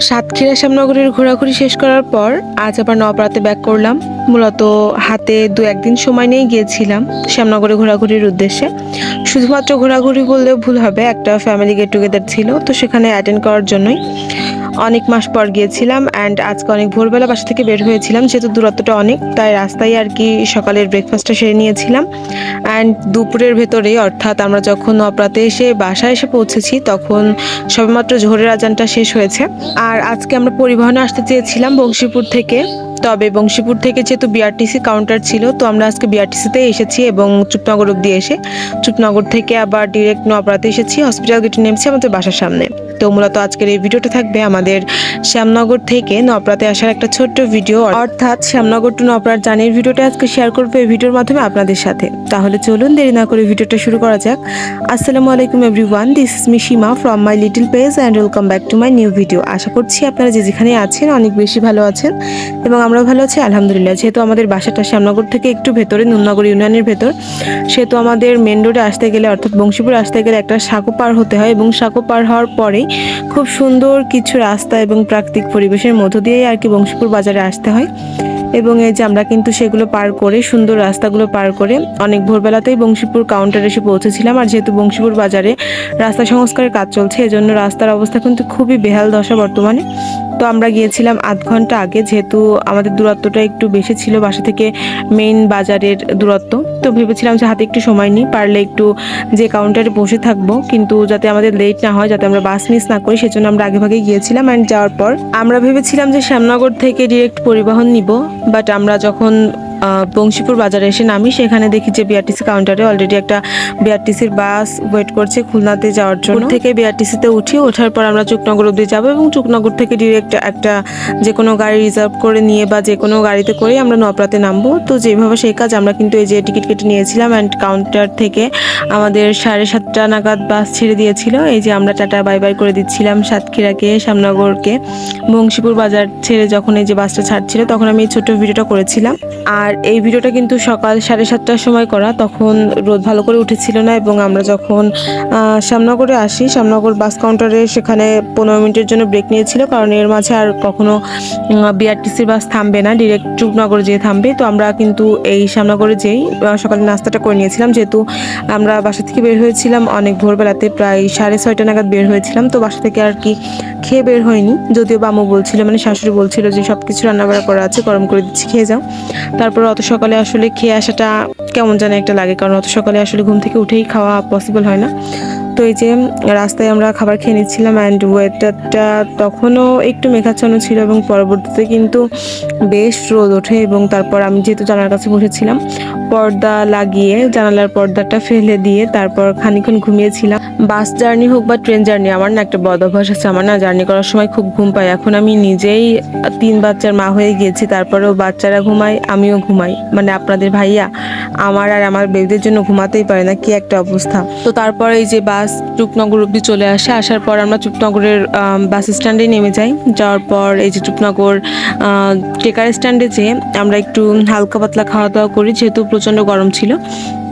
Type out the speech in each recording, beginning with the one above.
সাতক্ষীরা শ্যামনগরের ঘোরাঘুরি শেষ করার পর আজ আবার নওপাড়াতে ব্যাক করলাম। মূলত হাতে 2-1 দিন সময় নিয়ে গিয়েছিলাম শ্যামনগরে ঘোরাঘুরির উদ্দেশ্যে। শুধুমাত্র ঘোরাঘুরি বললেও ভুল হবে, একটা ফ্যামিলি গেট টুগেদার ছিল, তো সেখানে অ্যাটেন্ড করার জন্যই অনেক মাস পর গিয়েছিলাম। অ্যান্ড আজকে অনেক ভোরবেলা বাসা থেকে বের হয়েছিলাম, যেহেতু দূরত্বটা অনেক, তাই রাস্তায় আর কি সকালের ব্রেকফাস্টটা সেরে নিয়েছিলাম। অ্যান্ড দুপুরের ভেতরেই, অর্থাৎ আমরা যখন নওপাড়াতে এসে বাসায় এসে পৌঁছেছি তখন সবেমাত্র জোহরের আজানটা শেষ হয়েছে। আর আজকে আমরা পরিবহনে আসতে চেয়েছিলাম বংশীপুর থেকে, তবে বংশীপুর থেকে যেহেতু বিআরটিসি কাউন্টার ছিল, তো আমরা আজকে বিআরটিসিতে এসেছি এবং চুপনগর অব্দি এসে চুপনগর থেকে আবার ডিরেক্ট নওপাড়াতে এসেছি। হসপিটাল গেটে নেমেছি আমাদের বাসার সামনে। তো মূলত আজকের এই ভিডিওটা থাকবে আমাদের শ্যামনগর থেকে নওপাড়াতে আসার একটা ছোট্ট ভিডিও, অর্থাৎ শ্যামনগর টু নওপাড়ার জার্নির ভিডিওটা আজকে শেয়ার করবো এই ভিডিওর মাধ্যমে আপনাদের সাথে। তাহলে চলুন দেরি না করে ভিডিওটা শুরু করা যাক। আসসালামু আলাইকুম everyone, this is me Seema from my little page and welcome back to my new video. আশা করছি আপনারা যে যেখানে আছেন অনেক বেশি ভালো আছেন এবং আমরাও ভালো আছি আলহামদুলিল্লাহ। যেহেতু আমাদের বাসাটা শ্যামনগর থেকে একটু ভেতরে, নুননগর ইউনিয়নের ভেতর, সেহেতু আমাদের মেন রোডে আসতে গেলে, অর্থাৎ বংশীপুর আসতে গেলে একটা সাঁকো পার হতে হয় এবং সাঁকো পার হওয়ার পরেই খুব সুন্দর কিছু রাস্তা এবং প্রাকৃতিক পরিবেশের মধ্য দিয়েই আর কি বংশীপুর বাজারে আসতে হয়। এবং এই যে আমরা কিন্তু সেগুলো পার করে, সুন্দর রাস্তাগুলো পার করে অনেক ভোরবেলাতেই বংশীপুর কাউন্টারে এসে পৌঁছেছিলাম। আর যেহেতু বংশীপুর বাজারে রাস্তা সংস্কারের কাজ চলছে, এজন্য রাস্তার অবস্থা কিন্তু খুবই বেহাল দশা বর্তমানে। তো আমরা গিয়েছিলাম আধ ঘন্টা আগে, যেহেতু আমাদের দূরত্বটা একটু বেশি ছিল বাসা থেকে মেইন বাজারের দূরত্ব। তো ভেবেছিলাম যে হাতে একটু সময় নিই, পারলে একটু যে কাউন্টারে বসে থাকবো, কিন্তু যাতে আমাদের লেট না হয়, যাতে আমরা বাস মিস না করি, সেজন্য আমরা আগে ভাগে গিয়েছিলাম। অ্যান্ড যাওয়ার পর আমরা ভেবেছিলাম যে শ্যামনগর থেকে ডিরেক্ট পরিবহন নিব, বাট আমরা যখন বংশীপুর বাজারে এসে নামি, সেখানে দেখি যে বিআরটিসি কাউন্টারে অলরেডি একটা বিআরটিসির বাস ওয়েট করছে খুলনাতে যাওয়ার জন্য। থেকে বিআরটিসিতে ওঠার পর আমরা চুকনগর অব্দি যাবো এবং চুকনগর থেকে ডিরেক্ট একটা যে কোনো গাড়ি রিজার্ভ করে নিয়ে বা যে কোনো গাড়িতে করেই আমরা নওপাড়াতে নামবো। তো যেভাবে সেই কাজ আমরা কিন্তু এই যে টিকিট কেটে নিয়েছিলাম। অ্যান্ড কাউন্টার থেকে আমাদের 7:30 নাগাদ বাস ছেড়ে দিয়েছিল। এই যে আমরা টাটা বাই বাই করে দিচ্ছিলাম সাতক্ষীরাকে, শ্যামনগরকে। বংশীপুর বাজার ছেড়ে যখন এই যে বাসটা ছাড়ছিল, তখন আমি এই ছোট্ট ভিডিওটা করেছিলাম। আর এই ভিডিওটা কিন্তু সকাল 7:30টার সময় করা, তখন রোদ ভালো করে উঠেছিল না। এবং আমরা যখন শ্যামনগরে আসি, শ্যামনগর বাস কাউন্টারে সেখানে 15 মিনিটের জন্য ব্রেক নিয়েছিল, কারণ এর মাঝে আর কখনো বিআরটিসির বাস থামবে না, ডিরেক্ট চুপনগর যেয়ে থামবে। তো আমরা কিন্তু এই শ্যামনগরে যেই সকালে নাস্তাটা করে নিয়েছিলাম, যেহেতু আমরা বাসা থেকে বের হয়েছিলাম অনেক ভোরবেলাতে, প্রায় 6:30 নাগাদ বের হয়েছিলাম। তো বাসা থেকে আর কি খেয়ে বের হয়নি, যদিও বামু বলছিল, মানে শাশুড়ি বলছিল যে সব কিছু রান্নাবাড়া করা আছে, গরম করে দিচ্ছি, খেয়ে যাও। তারপর অত সকালে আসলে খেয়ে আসাটা কেমন যেন একটা লাগে, কারণ অত সকালে আসলে ঘুম থেকে উঠেই খাওয়া পসিবল হয় না। তো এই যে রাস্তায় আমরা খাবার খেয়ে নিচ্ছিলাম। অ্যান্ড ওয়েদারটা তখনও একটু মেঘাচ্ছন্ন ছিল এবং পরবর্তীতে কিন্তু বেশ রোদ ওঠে। এবং তারপর আমি যেহেতু জানালার কাছে বসেছিলাম, পর্দা লাগিয়ে জানালার পর্দাটা ফেলে দিয়ে তারপর খানিকক্ষণ ঘুমিয়েছিলাম। বাস জার্নি হোক বা ট্রেন জার্নি, আমার না একটা বদ অভ্যাস আছে, আমার না জার্নি করার সময় খুব ঘুম পাই। এখন আমি নিজেই 3 বাচ্চার মা হয়ে গিয়েছি, তারপরেও বাচ্চারা ঘুমায়, আমিও ঘুমাই, মানে আপনাদের ভাইয়া আমার আর আমার বেবিদের জন্য ঘুমাতেই পারে না, কি একটা অবস্থা। তো তারপর এই যে বাস চুপনগর অব্দি চলে আসে, আসার পর আমরা চুপনগরের বাস স্ট্যান্ডে নেমে যাই। যাওয়ার পর এই যে চুপনগর টেকার স্ট্যান্ডে যেয়ে আমরা একটু হালকা পাতলা খাওয়া দাওয়া করি, যেহেতু প্রচণ্ড গরম ছিল।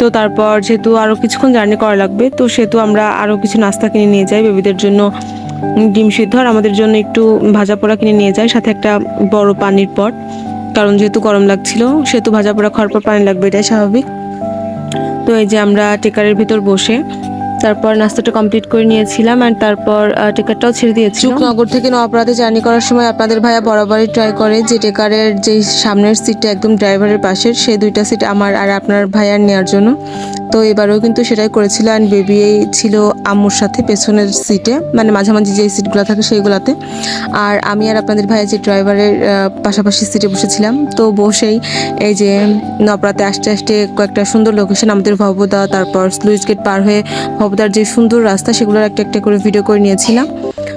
তো তারপর যেহেতু আরও কিছুক্ষণ জার্নি করা লাগবে, তো সেহেতু আমরা আরও কিছু নাস্তা কিনে নিয়ে যাই, বেবিদের জন্য ডিম সিদ্ধ আর আমাদের জন্য একটু ভাজা পোড়া কিনে নিয়ে যাই, সাথে একটা বড় পানির পট, কারণ যেহেতু গরম লাগছিল সেহেতু ভাজা পোড়া খাওয়ার পর পানি লাগবে, এটাই স্বাভাবিক। তো এই যে আমরা টেকারের ভিতর বসে তারপর নাস্তাটা কমপ্লিট করে নিয়েছিলাম। আর তারপর টেকারটাও ছেড়ে দিয়েছি। চুকনগর থেকে নওপাড়াতে জার্নি করার সময় আপনাদের ভাইয়া বরাবরই ট্রাই করে যে টেকারের যে সামনের সিটটা একদম ড্রাইভারের পাশের, সেই 2টা সিট আমার আর আপনার ভাইয়ার নেওয়ার জন্য। তো এবারেও কিন্তু সেটাই করেছিল। অ্যান্ড বেবি ছিল আম্মুর সাথে পেছনের সিটে, মানে মাঝামাঝি যে সিটগুলো থাকে সেইগুলোতে। আর আমি আর আপনাদের ভাইয়া যে ড্রাইভারের পাশাপাশি সিটে বসেছিলাম। তো বসেই এই যে নওপাড়াতে আসতে আসতে কয়েকটা সুন্দর লোকেশন, আমাদের ভবদা, তারপর স্লুইস গেট পার হয়ে ভবদার যে সুন্দর রাস্তা, সেগুলোর একটা একটা করে ভিডিও করে নিয়েছিলাম।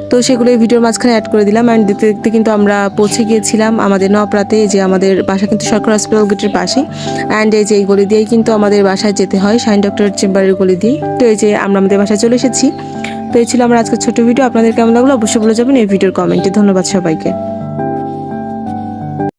তো সেগুলো এই ভিডিওর মাঝখানে অ্যাড করে দিলাম। অ্যান্ড দেখতে দেখতে কিন্তু আমরা পৌঁছে গিয়েছিলাম আমাদের নওপাড়াতে। যে আমাদের বাসা কিন্তু সরকার হসপিটাল গেটের পাশে। অ্যান্ড এই যে এই গলি দিয়েই কিন্তু আমাদের বাসায় যেতে হয়, শাহিন ডক্টরের চেম্বারের গলি দিয়ে। তো এই যে আমরা আমাদের বাসায় চলে এসেছি। তো এই ছিল আমার আজকের ছোট ভিডিও। আপনাদের কেমন লাগলো অবশ্যই বলে যাবেন এই ভিডিওর কমেন্টে। ধন্যবাদ সবাইকে।